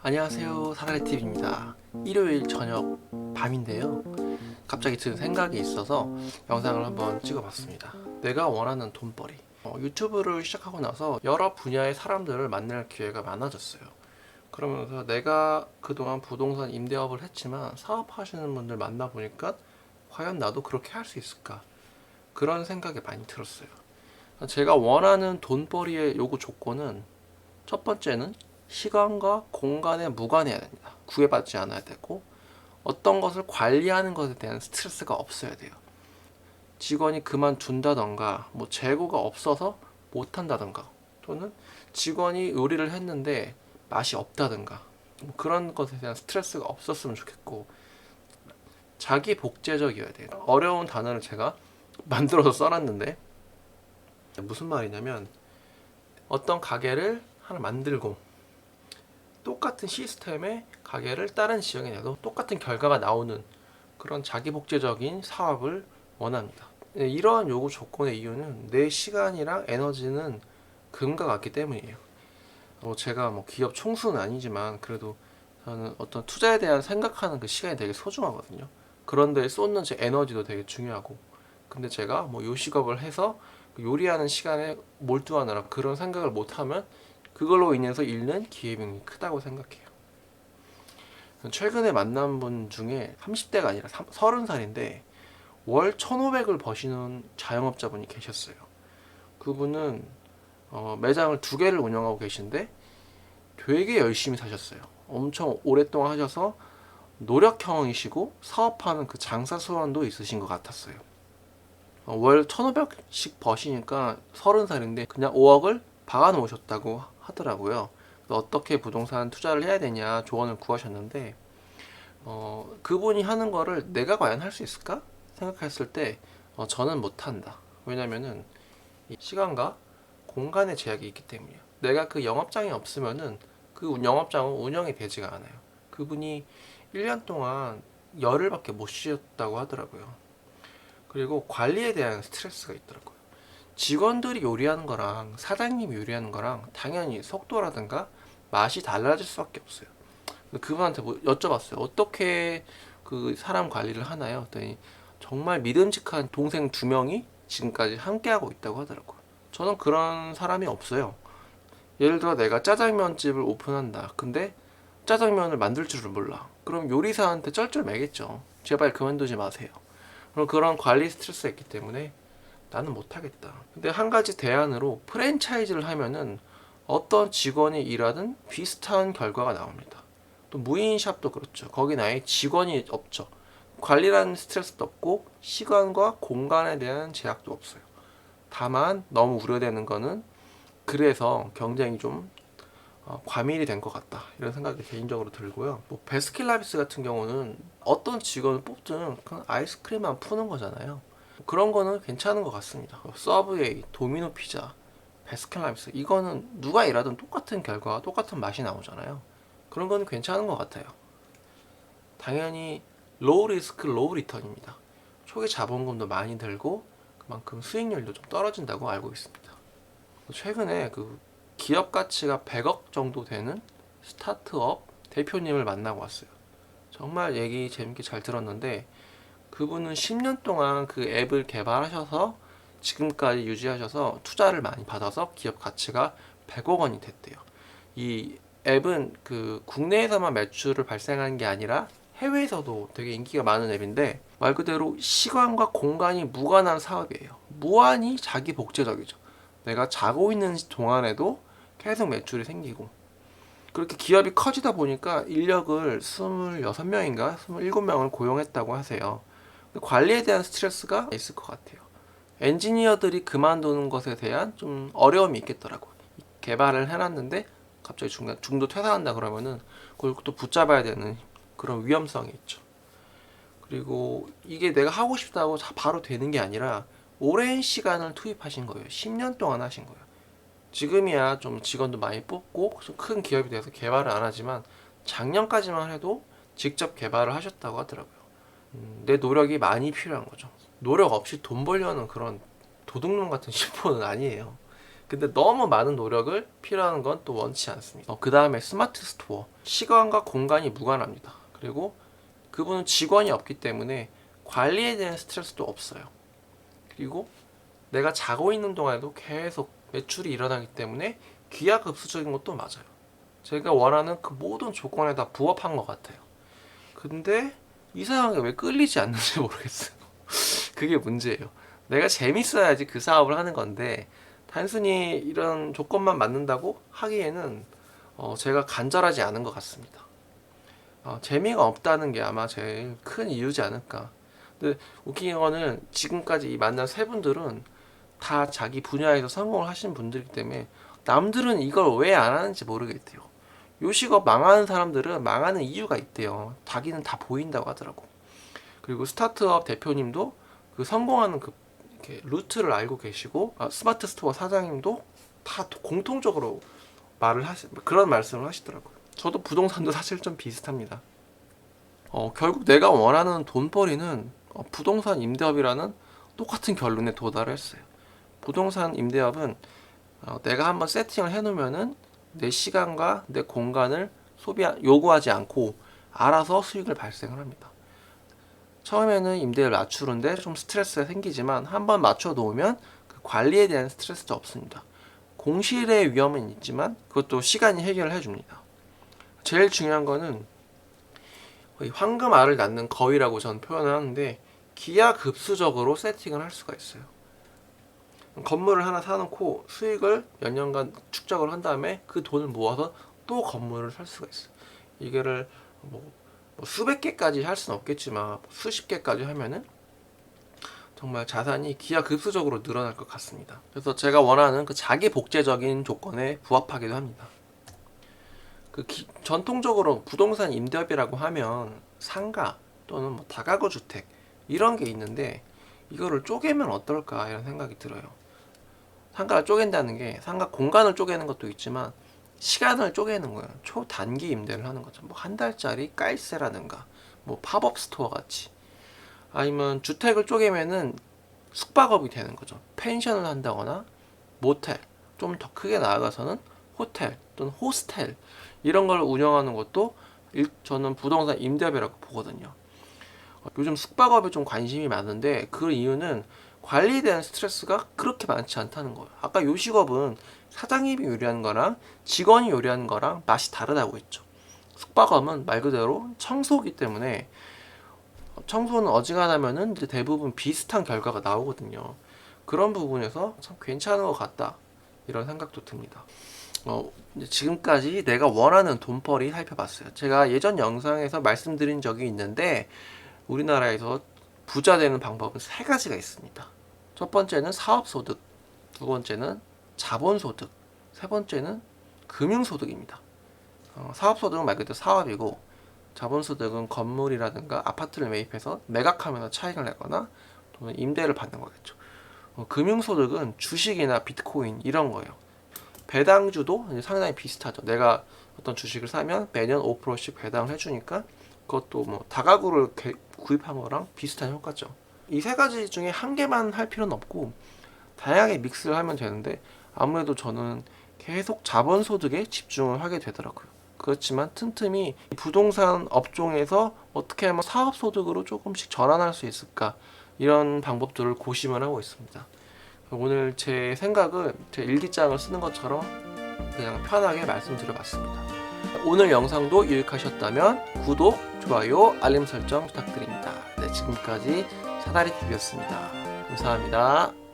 안녕하세요, 사라리TV입니다. 일요일 저녁 밤인데요. 갑자기 든 생각이 있어서 영상을 한번 찍어봤습니다. 내가 원하는 돈벌이. 유튜브를 시작하고 나서 여러 분야의 사람들을 만날 기회가 많아졌어요. 그러면서 내가 그동안 부동산 임대업을 했지만 사업하시는 분들 만나보니까 과연 나도 그렇게 할 수 있을까? 그런 생각이 많이 들었어요. 제가 원하는 돈벌이의 요구 조건은 첫 번째는 시간과 공간에 무관해야 됩니다. 구애받지 않아야 되고 어떤 것을 관리하는 것에 대한 스트레스가 없어야 돼요. 직원이 그만둔다던가 뭐 재고가 없어서 못한다던가 또는 직원이 요리를 했는데 맛이 없다던가 뭐 그런 것에 대한 스트레스가 없었으면 좋겠고 자기 복제적이어야 돼요. 어려운 단어를 제가 만들어서 써놨는데 무슨 말이냐면 어떤 가게를 하나 만들고 똑같은 시스템의 가게를 다른 지역에 내도 똑같은 결과가 나오는 그런 자기 복제적인 사업을 원합니다. 이러한 요구 조건의 이유는 내 시간이랑 에너지는 금과 같기 때문이에요. 제가 뭐 기업 총수는 아니지만 그래도 저는 어떤 투자에 대한 생각하는 그 시간이 되게 소중하거든요. 그런데 쏟는 제 에너지도 되게 중요하고 근데 제가 뭐 요식업을 해서 요리하는 시간에 몰두하느라 그런 생각을 못하면 그걸로 인해서 잃는 기회비용이 크다고 생각해요. 최근에 만난 분 중에 30대가 아니라 30살인데 월 1,500을 버시는 자영업자분이 계셨어요. 그분은 매장을 2개를 운영하고 계신데 되게 열심히 사셨어요. 엄청 오랫동안 하셔서 노력형이시고 사업하는 그 장사 수완도 있으신 것 같았어요. 월 1,500씩 버시니까 30살인데 그냥 5억을 박아 놓으셨다고 하더라고요. 어떻게 부동산 투자를 해야 되냐 조언을 구하셨는데 그분이 하는 거를 내가 과연 할 수 있을까 생각했을 때 저는 못한다. 왜냐면은 시간과 공간의 제약이 있기 때문이에요. 내가 그 영업장이 없으면은 그 영업장은 운영이 되지가 않아요. 그분이 1년 동안 열흘밖에 못 쉬었다고 하더라고요. 그리고 관리에 대한 스트레스가 있더라고요. 직원들이 요리하는 거랑 사장님이 요리하는 거랑 당연히 속도라든가 맛이 달라질 수밖에 없어요. 그분한테 뭐 여쭤봤어요. 어떻게 그 사람 관리를 하나요? 그랬더니 정말 믿음직한 동생 2명이 지금까지 함께하고 있다고 하더라고요. 저는 그런 사람이 없어요. 예를 들어 내가 짜장면 집을 오픈한다. 근데 짜장면을 만들 줄을 몰라. 그럼 요리사한테 쩔쩔매겠죠. 제발 그만두지 마세요. 그럼 그런 관리 스트레스가 있기 때문에 나는 못하겠다. 근데 한 가지 대안으로 프랜차이즈를 하면은 어떤 직원이 일하든 비슷한 결과가 나옵니다. 또 무인샵도 그렇죠. 거긴 아예 직원이 없죠. 관리라는 스트레스도 없고 시간과 공간에 대한 제약도 없어요. 다만 너무 우려되는 거는 그래서 경쟁이 좀 과밀이 된 것 같다 이런 생각이 개인적으로 들고요. 뭐 베스킨라빈스 같은 경우는 어떤 직원을 뽑든 그냥 아이스크림만 푸는 거잖아요. 그런 거는 괜찮은 것 같습니다. 서브웨이, 도미노 피자, 베스킨라빈스 이거는 누가 일하든 똑같은 결과와 똑같은 맛이 나오잖아요. 그런 거는 괜찮은 것 같아요. 당연히 로우 리스크 로우 리턴입니다. 초기 자본금도 많이 들고 그만큼 수익률도 좀 떨어진다고 알고 있습니다. 최근에 그 기업 가치가 100억 정도 되는 스타트업 대표님을 만나고 왔어요. 정말 얘기 재밌게 잘 들었는데 그분은 10년 동안 그 앱을 개발하셔서 지금까지 유지하셔서 투자를 많이 받아서 기업 가치가 100억 원이 됐대요. 이 앱은 그 국내에서만 매출을 발생하는 게 아니라 해외에서도 되게 인기가 많은 앱인데 말 그대로 시간과 공간이 무관한 사업이에요. 무한히 자기 복제적이죠. 내가 자고 있는 동안에도 계속 매출이 생기고 그렇게 기업이 커지다 보니까 인력을 26명인가 27명을 고용했다고 하세요. 관리에 대한 스트레스가 있을 것 같아요. 엔지니어들이 그만두는 것에 대한 좀 어려움이 있겠더라고요. 개발을 해놨는데 갑자기 중도 퇴사한다 그러면은 그걸 또 붙잡아야 되는 그런 위험성이 있죠. 그리고 이게 내가 하고 싶다고 바로 되는 게 아니라 오랜 시간을 투입하신 거예요. 10년 동안 하신 거예요. 지금이야 좀 직원도 많이 뽑고 좀 큰 기업이 돼서 개발을 안 하지만 작년까지만 해도 직접 개발을 하셨다고 하더라고요. 내 노력이 많이 필요한 거죠. 노력 없이 돈 벌려는 그런 도둑놈 같은 심보는 아니에요. 근데 너무 많은 노력을 필요한 건 또 원치 않습니다. 그 다음에 스마트 스토어. 시간과 공간이 무관합니다. 그리고 그분은 직원이 없기 때문에 관리에 대한 스트레스도 없어요. 그리고 내가 자고 있는 동안에도 계속 매출이 일어나기 때문에 기하급수적인 것도 맞아요. 제가 원하는 그 모든 조건에 다 부합한 것 같아요. 근데 이상하게 왜 끌리지 않는지 모르겠어요. 그게 문제예요. 내가 재밌어야지 그 사업을 하는 건데 단순히 이런 조건만 맞는다고 하기에는 제가 간절하지 않은 것 같습니다. 재미가 없다는 게 아마 제일 큰 이유지 않을까. 근데 웃긴 거는 지금까지 이 만난 세 분들은 다 자기 분야에서 성공을 하신 분들이기 때문에 남들은 이걸 왜 안 하는지 모르겠대요. 요식업 망하는 사람들은 망하는 이유가 있대요. 자기는 다 보인다고 하더라고. 그리고 스타트업 대표님도 그 성공하는 그 이렇게 루트를 알고 계시고, 스마트 스토어 사장님도 다 공통적으로 그런 말씀을 하시더라고요. 저도 부동산도 사실 좀 비슷합니다. 결국 내가 원하는 돈벌이는 부동산 임대업이라는 똑같은 결론에 도달했어요. 부동산 임대업은 내가 한번 세팅을 해놓으면은 내 시간과 내 공간을 요구하지 않고 알아서 수익을 발생을 합니다. 처음에는 임대를 맞추는데 좀 스트레스가 생기지만 한번 맞춰 놓으면 그 관리에 대한 스트레스도 없습니다. 공실의 위험은 있지만 그것도 시간이 해결을 해줍니다. 제일 중요한 거는 거의 황금알을 낳는 거위라고 저는 표현을 하는데 기하급수적으로 세팅을 할 수가 있어요. 건물을 하나 사놓고 수익을 몇 년간 축적을 한 다음에 그 돈을 모아서 또 건물을 살 수가 있어요. 이거를 뭐 수백 개까지 할 수는 없겠지만 수십 개까지 하면은 정말 자산이 기하급수적으로 늘어날 것 같습니다. 그래서 제가 원하는 그 자기 복제적인 조건에 부합하기도 합니다. 전통적으로 부동산 임대업이라고 하면 상가 또는 뭐 다가구 주택 이런 게 있는데 이거를 쪼개면 어떨까 이런 생각이 들어요. 상가를 쪼갠다는 게 상가 공간을 쪼개는 것도 있지만 시간을 쪼개는 거예요. 초단기 임대를 하는 거죠. 뭐 한 달짜리 깔세라든가 뭐 팝업 스토어 같이. 아니면 주택을 쪼개면은 숙박업이 되는 거죠. 펜션을 한다거나 모텔, 좀 더 크게 나아가서는 호텔 또는 호스텔 이런 걸 운영하는 것도 저는 부동산 임대업이라고 보거든요. 요즘 숙박업에 좀 관심이 많은데 그 이유는 관리에 대한 스트레스가 그렇게 많지 않다는 거예요. 아까 요식업은 사장님이 요리하는 거랑 직원이 요리하는 거랑 맛이 다르다고 했죠. 숙박업은 말 그대로 청소기 때문에 청소는 어지간하면은 이제 대부분 비슷한 결과가 나오거든요. 그런 부분에서 참 괜찮은 것 같다 이런 생각도 듭니다. 이제 지금까지 내가 원하는 돈벌이 살펴봤어요. 제가 예전 영상에서 말씀드린 적이 있는데 우리나라에서 부자 되는 방법은 세 가지가 있습니다. 첫 번째는 사업소득, 두 번째는 자본소득, 세 번째는 금융소득입니다. 사업소득은 말 그대로 사업이고 자본소득은 건물이라든가 아파트를 매입해서 매각하면서 차익을 내거나 또는 임대를 받는 거겠죠. 금융소득은 주식이나 비트코인 이런 거예요. 배당주도 상당히 비슷하죠. 내가 어떤 주식을 사면 매년 5%씩 배당을 해주니까 그것도 뭐 다가구를 구입한 거랑 비슷한 효과죠. 이 세 가지 중에 한 개만 할 필요는 없고 다양하게 믹스를 하면 되는데 아무래도 저는 계속 자본소득에 집중을 하게 되더라고요. 그렇지만 틈틈이 부동산 업종에서 어떻게 하면 사업소득으로 조금씩 전환할 수 있을까 이런 방법들을 고심을 하고 있습니다. 오늘 제 생각은 제 일기장을 쓰는 것처럼 그냥 편하게 말씀드려봤습니다. 오늘 영상도 유익하셨다면 구독, 좋아요, 알림 설정 부탁드립니다. 네, 지금까지 사다리TV였습니다. 감사합니다.